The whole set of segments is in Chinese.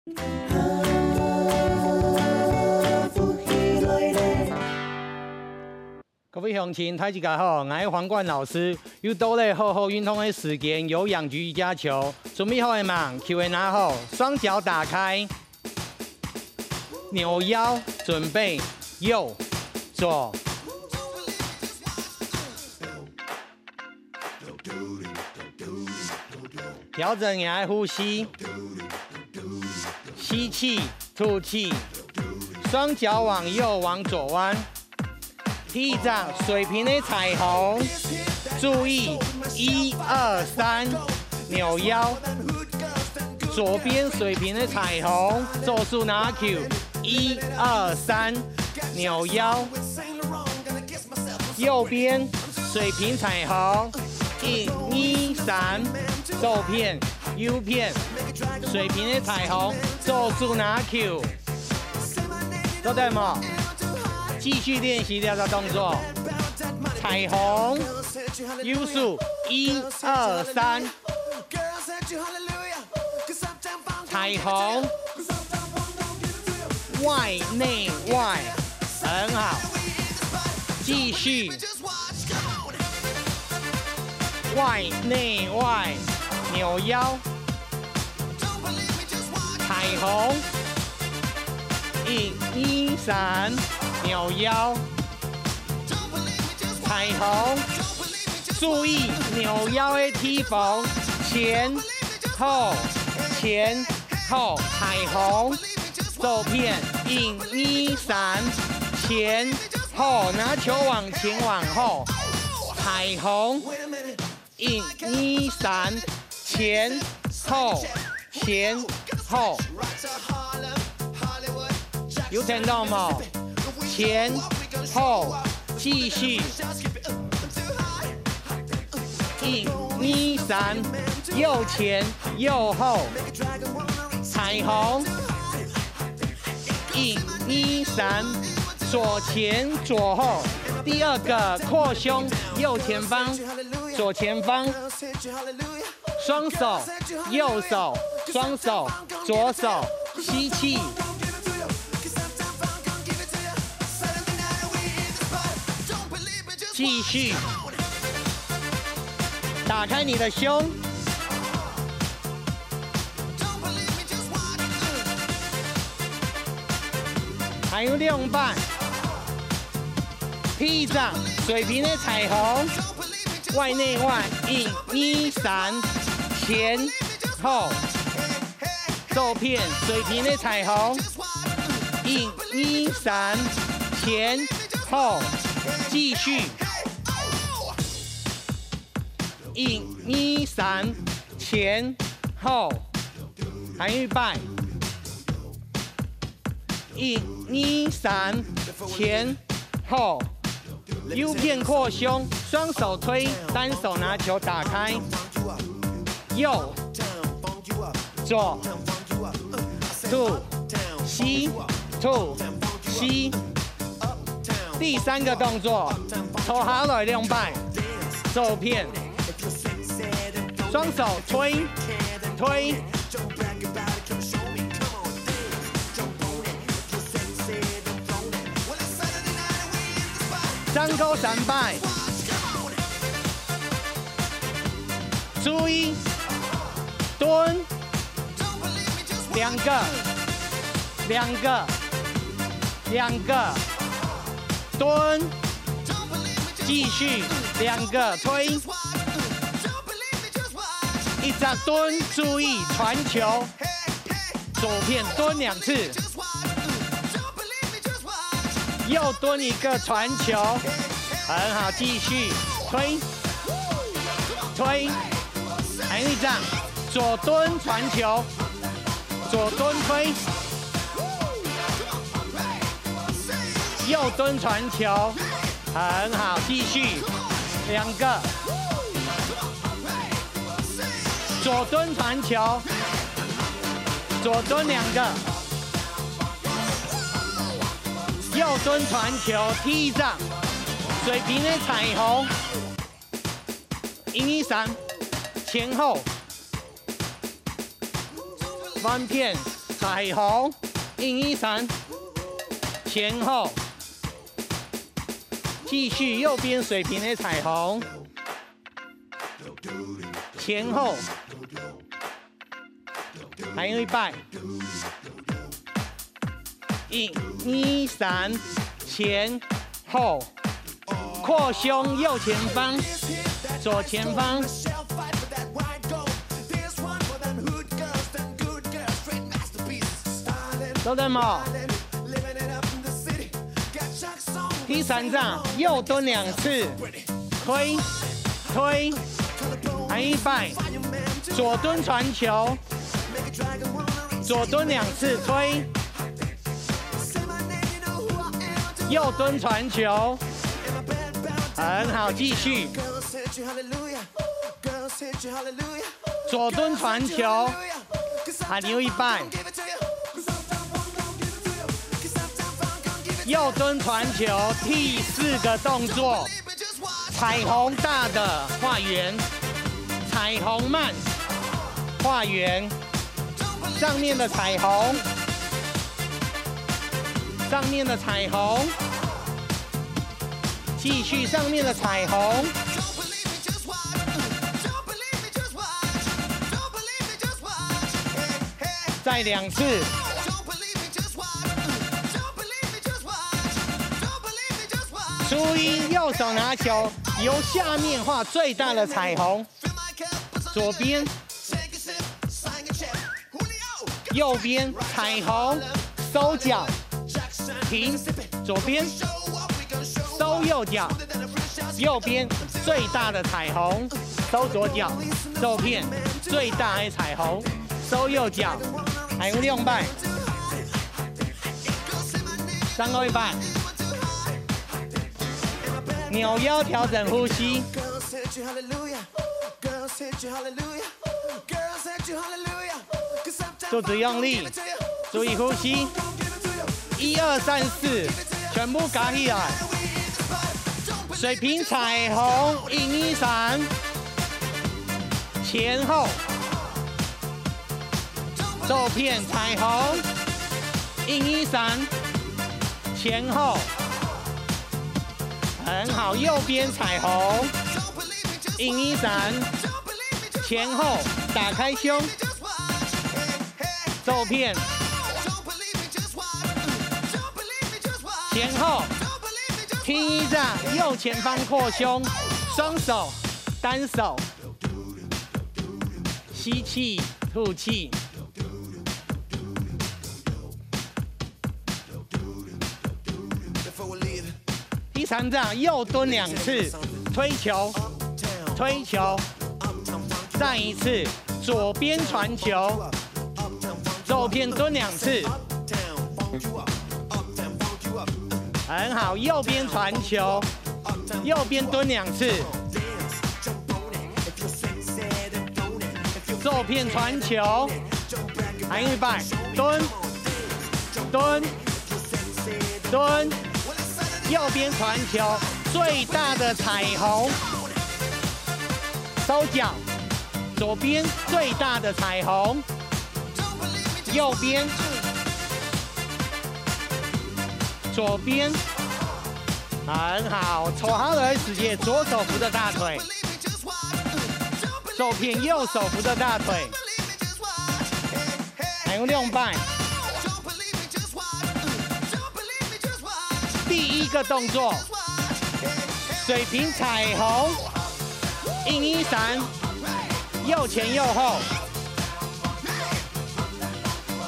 各位乡亲，大家好，我是黄冠老师。又到了好好运动的时间，有氧瑜伽球，准备好的嘛，球会拿好，双脚打开，扭腰，准备右左。调整你的呼吸，吸气，吐气，双脚往右往左弯。踢掌水平的彩虹，注意1、2、3，扭腰。左边水平的彩虹，做数拿 Q， 1、2、3，扭腰。右边水平彩虹，1、2、3，右片 U 片，水平的彩虹，做数拿 Q， 都对吗？继续练习这个动作，彩虹 U 数1、2、3，彩虹外内外，很好，继续外内外，扭腰，彩虹1、2、3。扭腰，彩虹，注意扭腰的踢缝，前后前后，彩虹，走片1、2、3，前后，拿球往前往后，彩虹1、2、3，前后前后，有听到吗？前后继续1、2、3，右前右后，彩虹1、2、3，左前左后。第二个扩胸，右前方，左前方，双手右手，双手左手，吸气。继续打开你的胸，还有2半，踢掌水平的彩虹，外内外1、2、3，前后，走片水平的彩虹1、2、3，前后，继续。1、2、3，前后，还一半。1、2、3，前后。U 片扩胸，双手推，单手拿球打开。右，左，吐，吸，吐，吸。第3个动作，头下来2摆，走片。双手推推，3勾3摆，注意蹲，2个，2个，2个，蹲，继续2个推。一直蹲，注意传球，左片蹲2次，右蹲1个传球，很好，继续推推，还有一张，左蹲传球，左蹲推，右蹲传球，很好，继续2个。左蹲传球，左蹲2个，右蹲传球，踢掌，水平的彩虹，1、2、3，前后，翻片彩虹113，前后，继续右边水平的彩虹，前后，还有一半，1、2、3，前后，扩胸右前方，左前方。 都在吗？第3站右蹲2次，推，还一摆，左蹲传球，左蹲2次推，右蹲传球，很好，继续，左蹲传球，还留一摆。 右蹲传球，第4个动作，彩虹大的画圆，彩虹慢画圆，上面的彩虹，上面的彩虹，继续上面的彩虹，再2次。 注意，右手拿球，由下面画最大的彩虹。左边，右边彩虹，收脚，停。左边，收右脚，右边最大的彩虹，收左脚，右片最大的彩虹，收右脚，还有2摆，3个一摆。 扭腰调整呼吸，肚子用力，注意呼吸。1、2、3、4，全部夹起来。水平彩虹1、2、3，前后。肉片彩虹1、2、3，前后。 很好，右边彩虹1、2、3，前后打开胸，肉片，前后，听一下，右前方扩胸，双手，单手，吸气，吐气。 第3站右蹲2次，推球，再1次，左边传球，右边蹲2次，很好，右边传球，右边蹲2次，右边传球，还有一摆，蹲。 右边传球，最大的彩虹，收脚，左边最大的彩虹，右边，左边，很好，绰号的时间，左手扶着大腿，右片右手扶着大腿，还有2摆。 第1个动作，水平彩虹1、2、3，右前右后，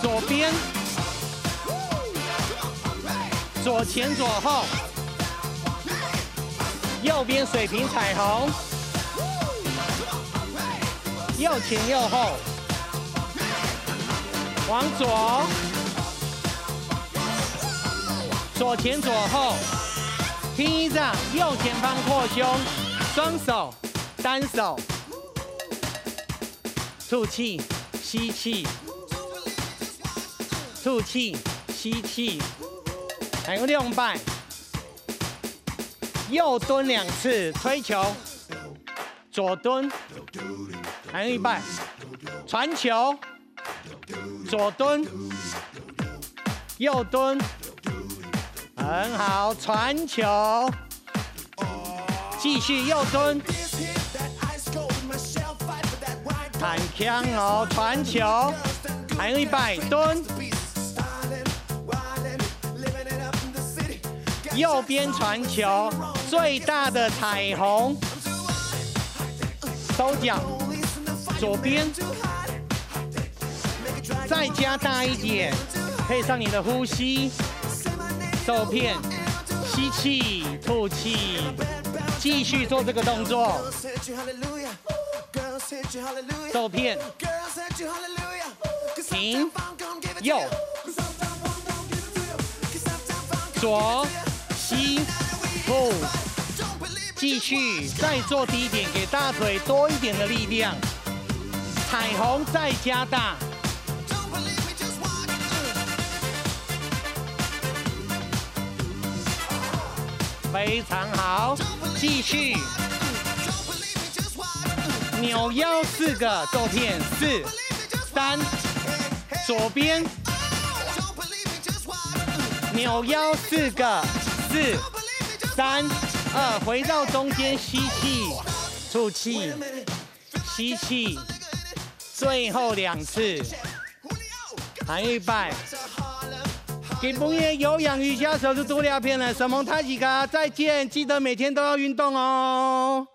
左边，左前左后，右边水平彩虹，右前右后，往左。 左前左后，听一下，右前方扩胸，双手，单手，吐气，吸气，吐气，吸气，还有2摆，右蹲2次，推球，左蹲，还有1摆，传球，左蹲，右蹲，很好，传球，继续右蹲，弹枪哦，传球，还有100蹲，右边传球，最大的彩虹，收脚，左边，再加大一点，配上你的呼吸，受骗，吸气，吐气，继续做这个动作，受骗，停，右，左，吸，吐，继续，再做低一点，给大腿多一点的力量，彩虹再加大。非常好，继续。扭腰4个，豆片4、3，左边。扭腰4个，4、3、2，回到中间，吸气，吐气，吸气，最后2次。韩愈拜。给朋友有氧瑜伽手是多聊片了，沈蒙太极卡，再见，记得每天都要运动哦。